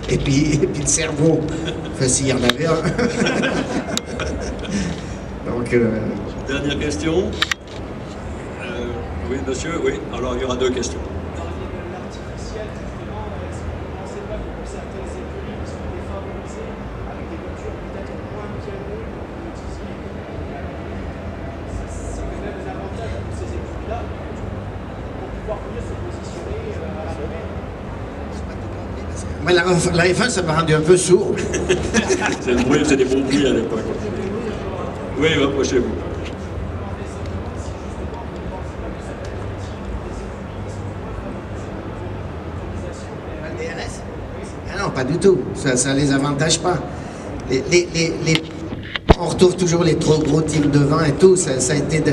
et puis le cerveau, enfin s'il y en avait un. Donc, Dernière question. Oui, monsieur, oui. Alors, il y aura deux questions. La F1, ça m'a rendu un peu sourd. C'est le bruit, c'est des bons bruits à l'époque. Oui, rapprochez-vous. Ah non, pas du tout. Ça les avantage pas. On retrouve toujours les trop gros types de vin et tout. Ça a été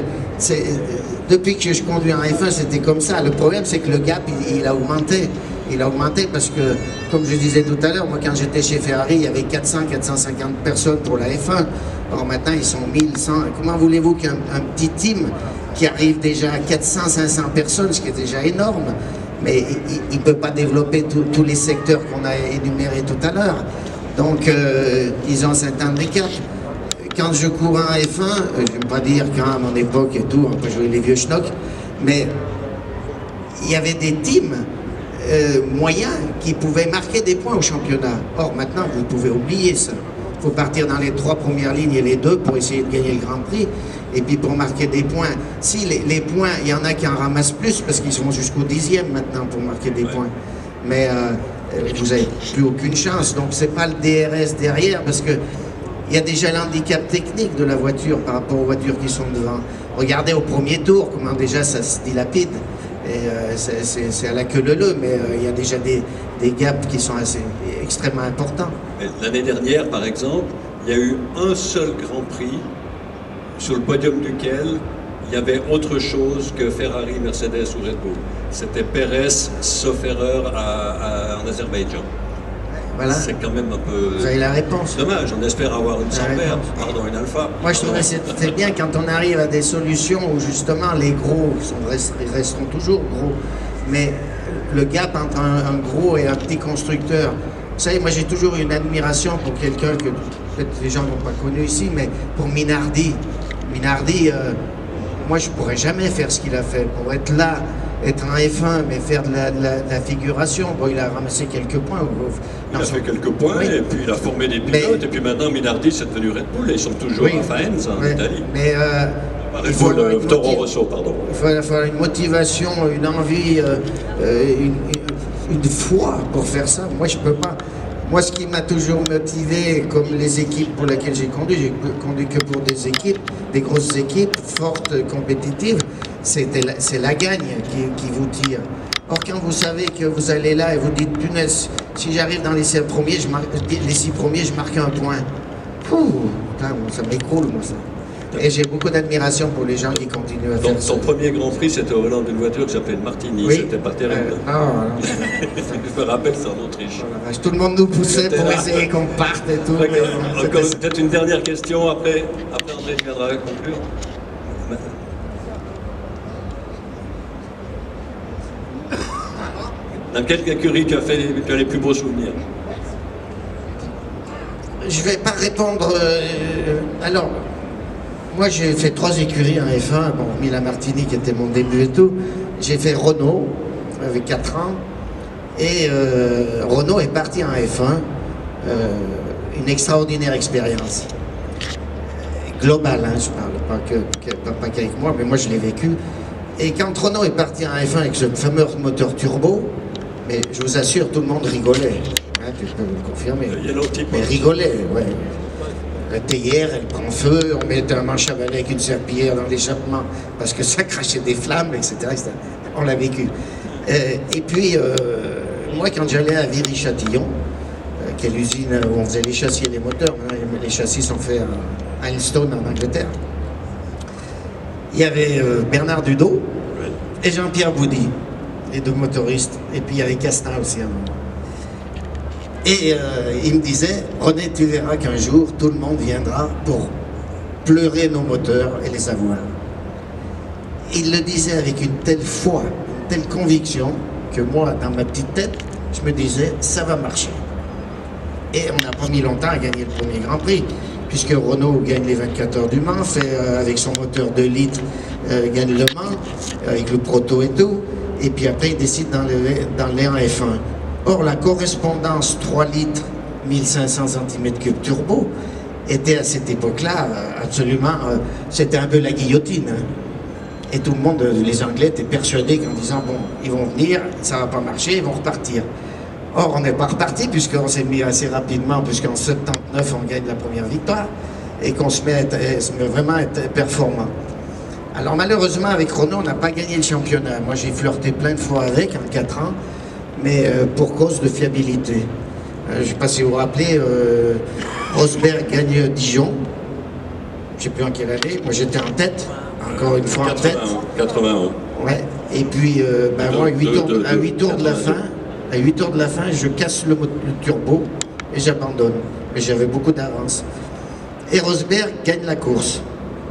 depuis que je conduis en F1, c'était comme ça. Le problème, c'est que le gap, il a augmenté. Il a augmenté parce que, comme je disais tout à l'heure, moi quand j'étais chez Ferrari, il y avait 400-450 personnes pour la F1. Or maintenant, ils sont 1100. Comment voulez-vous qu'un petit team qui arrive déjà à 400-500 personnes, ce qui est déjà énorme, mais il ne peut pas développer tous les secteurs qu'on a énumérés tout à l'heure. Donc, ils ont cet handicap. Quand je cours en F1, je ne vais pas dire quand à mon époque et tout, on peut jouer les vieux schnocks, mais il y avait des teams moyens qui pouvaient marquer des points au championnat. Or, maintenant, vous pouvez oublier ça. Il faut partir dans les 3 premières lignes et les 2 pour essayer de gagner le Grand Prix. Et puis pour marquer des points, si les points, il y en a qui en ramassent plus parce qu'ils sont jusqu'au 10e maintenant pour marquer des points. Mais vous n'avez plus aucune chance. Donc c'est pas le DRS derrière parce que il y a déjà l'handicap technique de la voiture par rapport aux voitures qui sont devant. Regardez au premier tour comment déjà ça se dilapide. Et c'est à la queue leu-leu, mais il y a déjà des gaps qui sont extrêmement importants. L'année dernière, par exemple, il y a eu un seul Grand Prix sur le podium duquel il y avait autre chose que Ferrari, Mercedes ou Red Bull. C'était Pérez, sauf erreur, en Azerbaïdjan. Voilà. C'est quand même un peu... Vous avez la réponse. Dommage, on espère avoir une Sauber, pardon, une Alpha. Moi, je trouve que c'est bien quand on arrive à des solutions où justement les gros resteront toujours gros, mais le gap entre un gros et un petit constructeur. Vous savez, moi j'ai toujours une admiration pour quelqu'un que peut-être les gens n'ont pas connu ici, mais pour Minardi. Minardi, moi je pourrais jamais faire ce qu'il a fait. Pour être là, être en F1, mais faire de la figuration. Bon, il a ramassé quelques points. Il a fait quelques points, oui. Et puis il a formé des pilotes, et puis maintenant Minardi c'est devenu Red Bull, et ils sont toujours à Faenza en Italie. Mais il faut Toro Rosso, pardon. Il faut une motivation, une envie, une foi pour faire ça. Moi, je peux pas. Moi, ce qui m'a toujours motivé, comme les équipes pour lesquelles j'ai conduit que pour des équipes, des grosses équipes, fortes, compétitives, c'est la gagne qui vous tire. Or, quand vous savez que vous allez là et vous dites, punaise, si j'arrive dans les 6 premiers, je marque un point. Putain, ça m'écroule, moi, ça. Et j'ai beaucoup d'admiration pour les gens qui continuent à faire ça. Ton premier Grand Prix, c'était au volant d'une voiture qui s'appelait Martini. Oui. C'était pas terrible. Non. Je me rappelle, c'est en Autriche. Voilà, tout le monde nous poussait pour essayer qu'on parte et tout. Encore peut-être une dernière question, après André viendra conclure. Dans quelle écurie tu as les plus beaux souvenirs? Je ne vais pas répondre. Alors, moi j'ai fait 3 écuries en F1, bon, hormis la Martini qui était mon début et tout. J'ai fait Renault avec 4 ans. Et Renault est parti en F1. Une extraordinaire expérience. Globale, hein, je parle, pas qu'avec moi, mais moi je l'ai vécu. Et quand Renault est parti en F1 avec ce fameux moteur turbo, mais je vous assure, tout le monde rigolait. Hein, tu peux me le confirmer. Mais rigolait, ouais. La théière, elle prend feu, on met un manche à balai avec une serpillière dans l'échappement parce que ça crachait des flammes, etc. On l'a vécu. Et puis, moi, quand j'allais à Viry-Châtillon, qui est l'usine où on faisait les châssis et les moteurs, maintenant les châssis sont faits à Hillstone en Angleterre, il y avait Bernard Dudot et Jean-Pierre Boudy, les 2 motoristes, et puis il y avait Castin aussi à un moment. Et il me disait, René, tu verras qu'un jour, tout le monde viendra pour pleurer nos moteurs et les avoir. Il le disait avec une telle foi, une telle conviction, que moi, dans ma petite tête, je me disais, ça va marcher. Et on n'a pas mis longtemps à gagner le premier Grand Prix, puisque Renault gagne les 24 heures du Mans, fait avec son moteur 2 litres, gagne le Mans, avec le proto et tout, et puis après il décide d'aller en F1. Or la correspondance 3 litres, 1500 cm3 turbo, était à cette époque-là absolument, c'était un peu la guillotine. Hein. Et tout le monde, les Anglais étaient persuadés qu'en disant, bon, ils vont venir, ça va pas marcher, ils vont repartir. Or, on n'est pas reparti, puisqu'on s'est mis assez rapidement, puisqu'en 79, on gagne la première victoire, et qu'on se met vraiment à être performant. Alors, malheureusement, avec Renault, on n'a pas gagné le championnat. Moi, j'ai flirté plein de fois avec, en 4 ans, mais pour cause de fiabilité. Je ne sais pas si vous vous rappelez, Rosberg gagne Dijon, je ne sais plus en quelle année, moi j'étais en tête, encore une fois 81, en tête. 81. Ouais. Et puis, moi, à 8 tours de la fin, je casse le turbo et j'abandonne. Mais j'avais beaucoup d'avance. Et Rosberg gagne la course.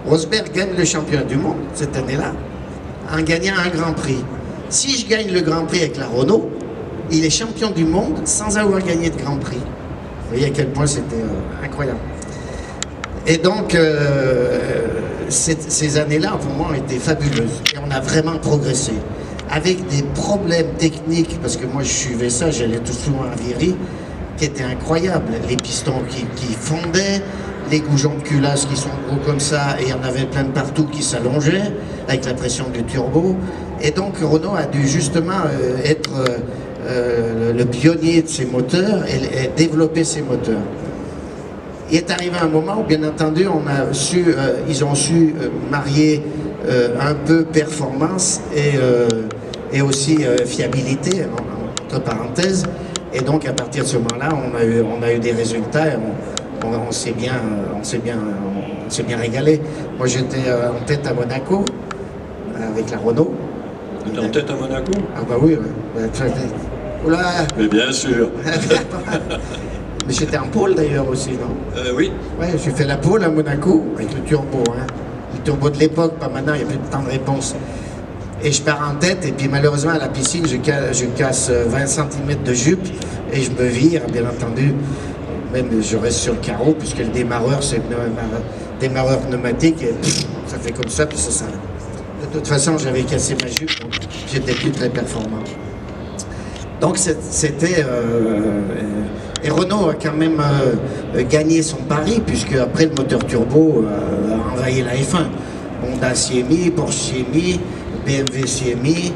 Rosberg gagne le championnat du monde cette année-là, en gagnant un Grand Prix. Si je gagne le Grand Prix avec la Renault, il est champion du monde sans avoir gagné de Grand Prix. Vous voyez à quel point c'était incroyable. Et donc, ces années-là, pour moi, ont été fabuleuses. Et on a vraiment progressé. Avec des problèmes techniques, parce que moi, je suivais ça, j'allais tout souvent à Viry, qui étaient incroyables. Les pistons qui fondaient, les goujons de culasse qui sont gros comme ça, et il y en avait plein de partout qui s'allongeaient, avec la pression du turbo. Et donc, Renault a dû justement être le pionnier de ces moteurs et développer ces moteurs. Il est arrivé un moment où, bien entendu, ils ont su marier un peu performance et aussi fiabilité, entre parenthèses. Et donc, à partir de ce moment-là, on a eu des résultats et on s'est bien régalé. Moi, j'étais en tête à Monaco, avec la Renault. Vous êtes en tête à Monaco? Ah bah oui, ouais. Oula. Mais bien sûr. Mais j'étais en pôle d'ailleurs aussi, non? Oui. Ouais, j'ai fait la pôle à Monaco avec le turbo. Hein. Le turbo de l'époque, pas maintenant, il n'y a plus de temps de réponse. Et je pars en tête, et puis malheureusement à la piscine, je casse 20 cm de jupe et je me vire, bien entendu. Même je reste sur le carreau, puisque le démarreur, c'est un démarreur pneumatique, et ça fait comme ça, puis ça s'arrête. De toute façon, j'avais cassé ma jupe, donc j'étais plus très performant. Donc c'était... et Renault a quand même gagné son pari, puisque après le moteur turbo a envahi la F1. Honda s'y est mis, Porsche s'y est mis, BMW s'y est mis,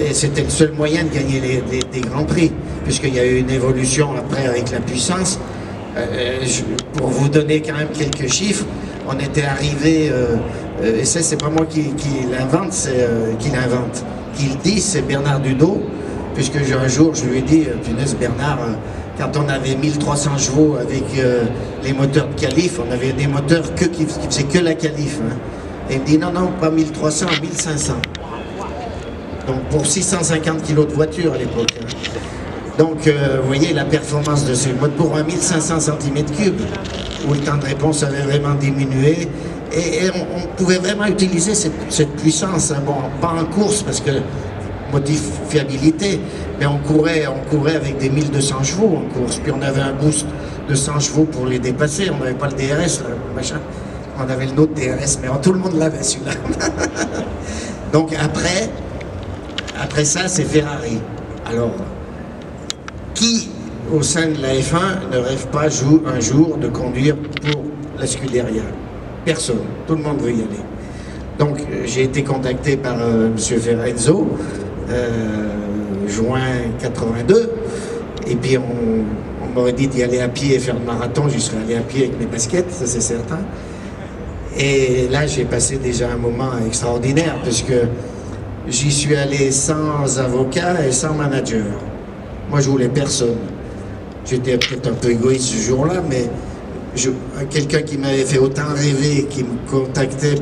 et c'était le seul moyen de gagner des grands prix, puisqu'il y a eu une évolution après avec la puissance. Pour vous donner quand même quelques chiffres, on était arrivé, et ça c'est pas moi qui l'invente, c'est qui l'invente, qui le dit, c'est Bernard Dudot, puisque un jour je lui ai dit, punaise Bernard, quand on avait 1300 chevaux avec les moteurs de qualif, on avait des moteurs qui faisaient que la qualif. Hein. Et il me dit non, pas 1300, 1500. Donc pour 650 kg de voiture à l'époque. Hein. Donc vous voyez la performance de ces moteurs pour un 1500 cm3, où le temps de réponse avait vraiment diminué. Et on pouvait vraiment utiliser cette puissance. Hein. Bon, pas en course parce que motif fiabilité, mais on courait avec des 1200 chevaux en course, puis on avait un boost de 100 chevaux pour les dépasser, on n'avait pas le DRS, là, machin. On avait le nôtre DRS, mais tout le monde l'avait celui-là. Donc après ça, c'est Ferrari. Alors, qui au sein de la F1 ne rêve pas un jour de conduire pour la Scuderia? Personne, tout le monde veut y aller. Donc j'ai été contacté par M. Ferrenzo, juin 82, et puis on m'aurait dit d'y aller à pied et faire le marathon. J'y serais allé à pied avec mes baskets, ça c'est certain. Et là j'ai passé déjà un moment extraordinaire, puisque j'y suis allé sans avocat et sans manager. Moi je voulais personne. J'étais peut-être un peu égoïste ce jour-là, mais quelqu'un qui m'avait fait autant rêver, qui me contactait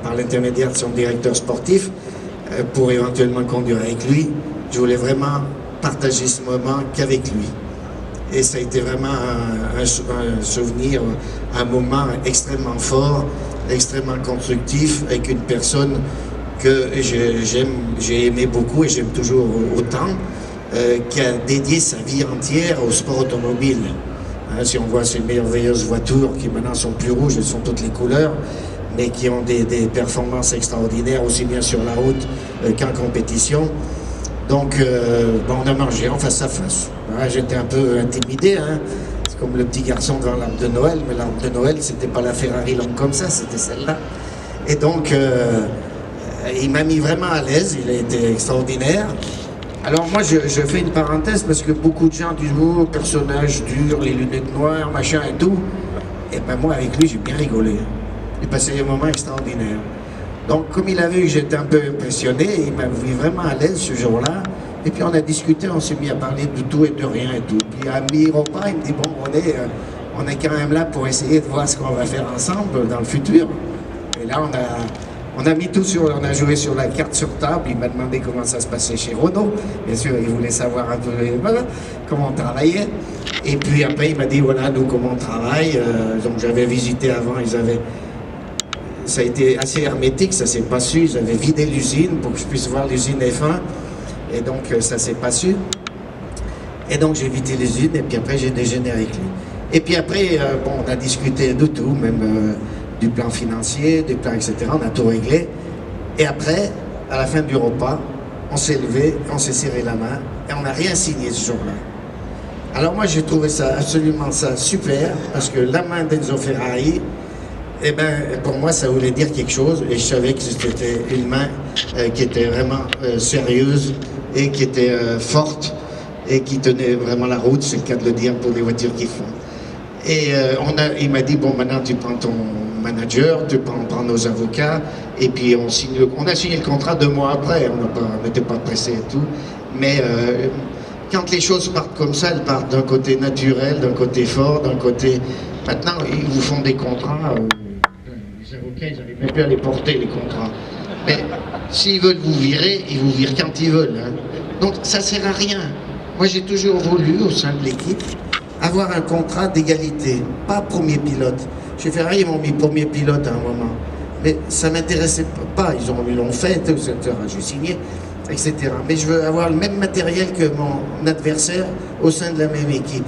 par l'intermédiaire de son directeur sportif, pour éventuellement conduire avec lui, je voulais vraiment partager ce moment qu'avec lui. Et ça a été vraiment un souvenir, un moment extrêmement fort, extrêmement constructif, avec une personne que j'ai aimé beaucoup et j'aime toujours autant. qui a dédié sa vie entière au sport automobile. Hein, si on voit ces merveilleuses voitures qui maintenant sont plus rouges, elles sont toutes les couleurs, mais qui ont des performances extraordinaires aussi bien sur la route qu'en compétition. Donc on a mangé en face à face. Hein, j'étais un peu intimidé, hein. C'est comme le petit garçon devant l'arbre de Noël, mais l'arbre de Noël c'était pas la Ferrari longue comme ça, c'était celle-là. Et donc il m'a mis vraiment à l'aise, il a été extraordinaire. Alors moi je fais une parenthèse parce que beaucoup de gens disent oh, personnage dur, les lunettes noires, machin et tout. Et ben moi avec lui j'ai bien rigolé. J'ai passé des moments extraordinaires. Donc comme il a vu que j'étais un peu impressionné, il m'a mis vraiment à l'aise ce jour-là. Et puis on a discuté, on s'est mis à parler de tout et de rien et tout. Puis à mi-repas, il me dit bon on est quand même là pour essayer de voir ce qu'on va faire ensemble dans le futur. Et là on a mis tout on a joué sur la carte sur table, il m'a demandé comment ça se passait chez Renault. Bien sûr, il voulait savoir un peu comment on travaillait. Et puis après, il m'a dit, voilà, nous, comment on travaille. Donc j'avais visité avant, ça a été assez hermétique, ça s'est pas su. Ils avaient vidé l'usine pour que je puisse voir l'usine F1. Et donc ça s'est pas su. Et donc j'ai visité l'usine et puis après j'ai déjeuné avec lui. Et puis après, on a discuté de tout, même du plan financier, du plan, etc. On a tout réglé. Et après, à la fin du repas, on s'est levé, on s'est serré la main et on n'a rien signé ce jour-là. Alors moi, j'ai trouvé ça absolument super parce que la main d'Enzo Ferrari, eh ben, pour moi, ça voulait dire quelque chose et je savais que c'était une main qui était vraiment sérieuse et qui était forte et qui tenait vraiment la route, c'est le cas de le dire pour les voitures qui font. Et il m'a dit, bon, maintenant tu prends ton manager, tu prends nos avocats, et puis on a signé le contrat 2 mois après, on n'était pas pressé et tout, mais quand les choses partent comme ça, elles partent d'un côté naturel, d'un côté fort, d'un côté... Maintenant, ils vous font des contrats, les avocats, ils n'arrivent même plus à les porter, les contrats. Mais s'ils veulent vous virer, ils vous virent quand ils veulent. Hein. Donc ça ne sert à rien. Moi, j'ai toujours voulu, au sein de l'équipe, avoir un contrat d'égalité, pas premier pilote. Chez Ferrari, ils m'ont mis premier pilote à un moment. Mais ça ne m'intéressait pas. Ils l'ont fait, etc. J'ai signé, etc. Mais je veux avoir le même matériel que mon adversaire au sein de la même équipe.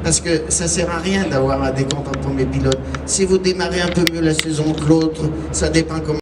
Parce que ça ne sert à rien d'avoir des contrats de premier pilote. Si vous démarrez un peu mieux la saison que l'autre, ça dépend comment...